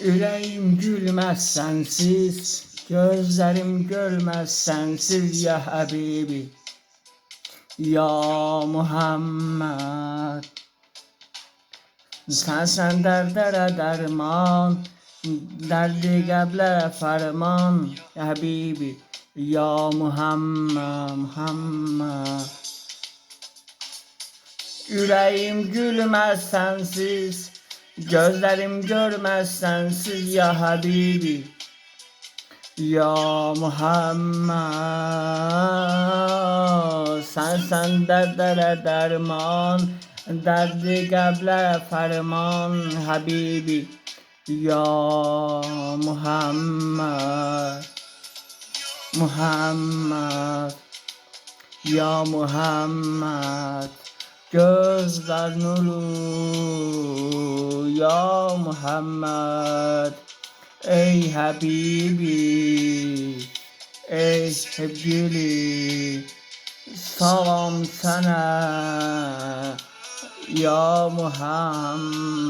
Yüreğim gülmez sensiz, gözlerim görmez sensiz ya Habibi, ya Muhammed. Sensen derdlere derman, derdi kalplere ferman ya Habibi, ya Muhammed, Muhammed. Yüreğim gülmez sensiz, gözlerim görmez sensiz ya Habibi, ya Muhammed. Sen derdlere derman, derdi kalplere ferman Habibi, ya Muhammed, Muhammed, ya Muhammed. Gözler nuru ya Muhammed. Ey Habibi, ey sevgili, salam sana ya Muhammed.